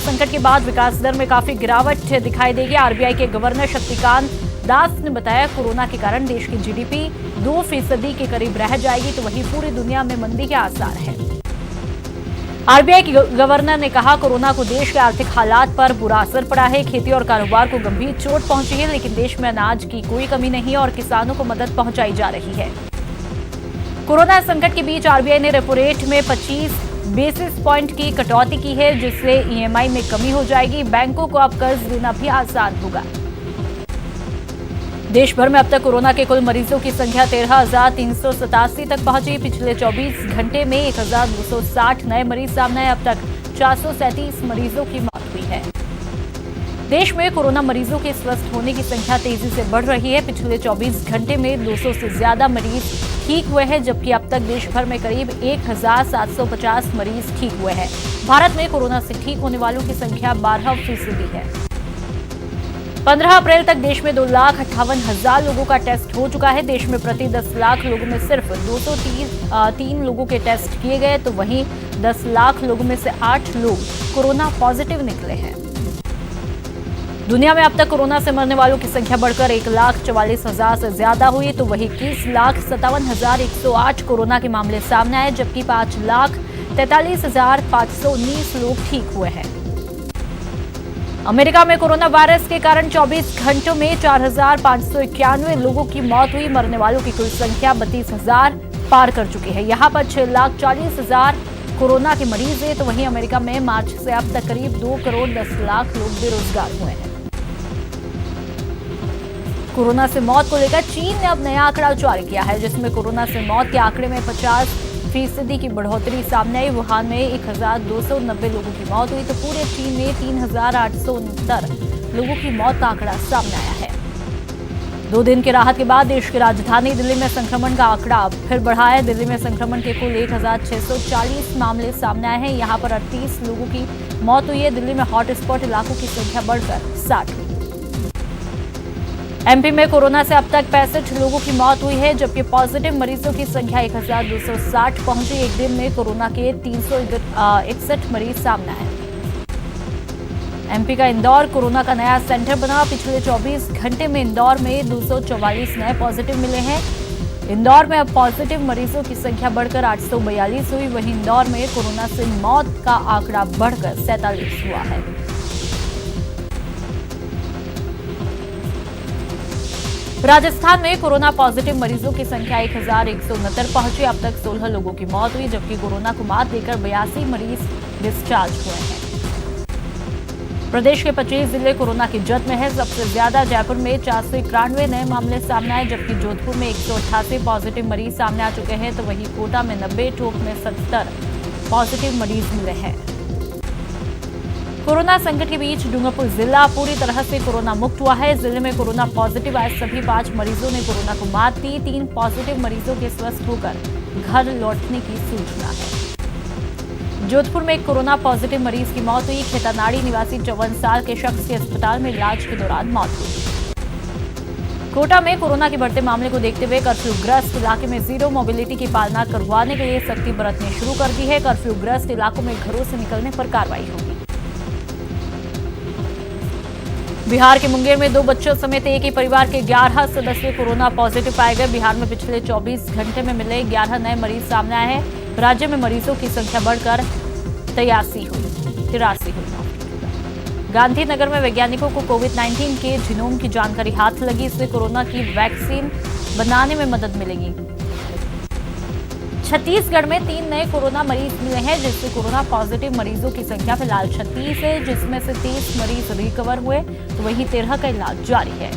संकट के बाद विकास दर में काफी गिरावट दिखाई देगी। आरबीआई के गवर्नर शक्तिकांत दास ने बताया, कोरोना के कारण देश की जीडीपी 2% के करीब रह जाएगी, तो वहीं पूरी दुनिया में मंदी के आसार हैं। आरबीआई के गवर्नर ने कहा, कोरोना को देश के आर्थिक हालात पर बुरा असर पड़ा है। खेती और कारोबार को गंभीर चोट पहुंची है, लेकिन देश में अनाज की कोई कमी नहीं है और किसानों को मदद पहुंचाई जा रही है। कोरोना संकट के बीच आरबीआई ने रेपो रेट में 25 बेसिस पॉइंट की कटौती की है, जिससे ईएमआई में कमी हो जाएगी। बैंकों को अब कर्ज देना भी आसान होगा। देश भर में अब तक कोरोना के कुल मरीजों की संख्या 13,387 तक पहुंची। पिछले 24 घंटे में 1,260 नए मरीज सामने आए। अब तक 437 मरीजों की मौत हुई है। देश में कोरोना मरीजों के स्वस्थ होने की संख्या तेजी से बढ़ रही है। पिछले 24 घंटे में 200 से ज्यादा मरीज ठीक हुए हैं, जबकि अब तक देश भर में करीब 1,750 मरीज ठीक हुए हैं। भारत में कोरोना से ठीक होने वालों की संख्या 12% है। 15 अप्रैल तक देश में 2,58,000 लोगों का टेस्ट हो चुका है। देश में प्रति 10 लाख लोगों में सिर्फ 203 लोगों के टेस्ट किए गए, तो वहीं 10 लाख लोगों में से 8 लोग कोरोना पॉजिटिव निकले हैं। दुनिया में अब तक कोरोना से मरने वालों की संख्या बढ़कर 1,44,000 से ज्यादा हुई, तो वहीं 21,57,108 कोरोना के मामले सामने आए, जबकि 5,43,519 लोग ठीक हुए हैं। अमेरिका में कोरोना वायरस के कारण 24 घंटों में 4,591 लोगों की मौत हुई। मरने वालों की कुल संख्या 32,000 पार कर चुकी है। यहां पर 6,40,000 कोरोना के मरीज हैं, तो वहीं अमेरिका में मार्च से अब तक करीब 2 करोड़ 10 लाख लोग बेरोजगार हुए हैं। कोरोना से मौत को लेकर चीन ने अब नया आंकड़ा जारी किया है, जिसमें कोरोना से मौत के आंकड़े में 50% की बढ़ोतरी सामने आई। वुहान में 1,290 लोगों की मौत हुई, तो पूरे चीन में 3,869 लोगों की मौत का आंकड़ा सामने आया है। 2 दिन के राहत के बाद देश की राजधानी दिल्ली में संक्रमण का आंकड़ा फिर बढ़ा है। दिल्ली में संक्रमण के कुल 1,640 मामले सामने आए हैं। यहां पर 38 लोगों की मौत हुई है। दिल्ली में हॉटस्पॉट इलाकों की संख्या बढ़कर 60 हुई। एमपी में कोरोना से अब तक 65 लोगों की मौत हुई है, जबकि पॉजिटिव मरीजों की संख्या 1,260 पहुंची। एक दिन में कोरोना के 361 मरीज सामने आए। एमपी का इंदौर कोरोना का नया सेंटर बना। पिछले 24 घंटे में इंदौर में 244 नए पॉजिटिव मिले हैं। इंदौर में अब पॉजिटिव मरीजों की संख्या बढ़कर 842 हुई। वहीं इंदौर में कोरोना से मौत का आंकड़ा बढ़कर 47 हुआ है। राजस्थान में कोरोना पॉजिटिव मरीजों की संख्या 1,169 पहुंची। अब तक 16 लोगों की मौत हुई, जबकि कोरोना को मात देकर 82 मरीज डिस्चार्ज हुए हैं। प्रदेश के 25 जिले कोरोना की जद में है। सबसे ज्यादा जयपुर में 491 नए मामले सामने आए, जबकि जोधपुर में 188 पॉजिटिव मरीज सामने आ चुके हैं, तो वहीं कोटा में 90, टोंक में 70 पॉजिटिव मरीज मिले हैं। कोरोना संकट के बीच डूंगरपुर जिला पूरी तरह से कोरोना मुक्त हुआ है। जिले में कोरोना पॉजिटिव आए सभी 5 मरीजों ने कोरोना को मात दी। 3 पॉजिटिव मरीजों के स्वस्थ होकर घर लौटने की सूचना है। जोधपुर में एक कोरोना पॉजिटिव मरीज की मौत हुई। खेतानाड़ी निवासी 54 साल के शख्स की अस्पताल में इलाज के दौरान मौत हुई। कोटा में कोरोना के बढ़ते मामले को देखते हुए कर्फ्यूग्रस्त इलाके में जीरो मोबिलिटी की पालना करवाने के लिए सख्ती बरतनी शुरू कर दी है। कर्फ्यूग्रस्त इलाकों में घरों से निकलने पर कार्रवाई होगी। बिहार के मुंगेर में 2 बच्चों समेत एक ही परिवार के 11 सदस्य कोरोना पॉजिटिव पाए गए। बिहार में पिछले 24 घंटे में मिले 11 नए मरीज सामने आए हैं। राज्य में मरीजों की संख्या बढ़कर 83 हुई। गांधीनगर में वैज्ञानिकों को कोविड-19 के जीनोम की जानकारी हाथ लगी। इससे कोरोना की वैक्सीन बनाने में मदद मिलेगी। छत्तीसगढ़ में 3 नए कोरोना मरीज मिले हैं, जिससे कोरोना पॉजिटिव मरीजों की संख्या फिलहाल 36 है, जिसमें से 30 मरीज रिकवर हुए, तो वहीं 13 का इलाज जारी है।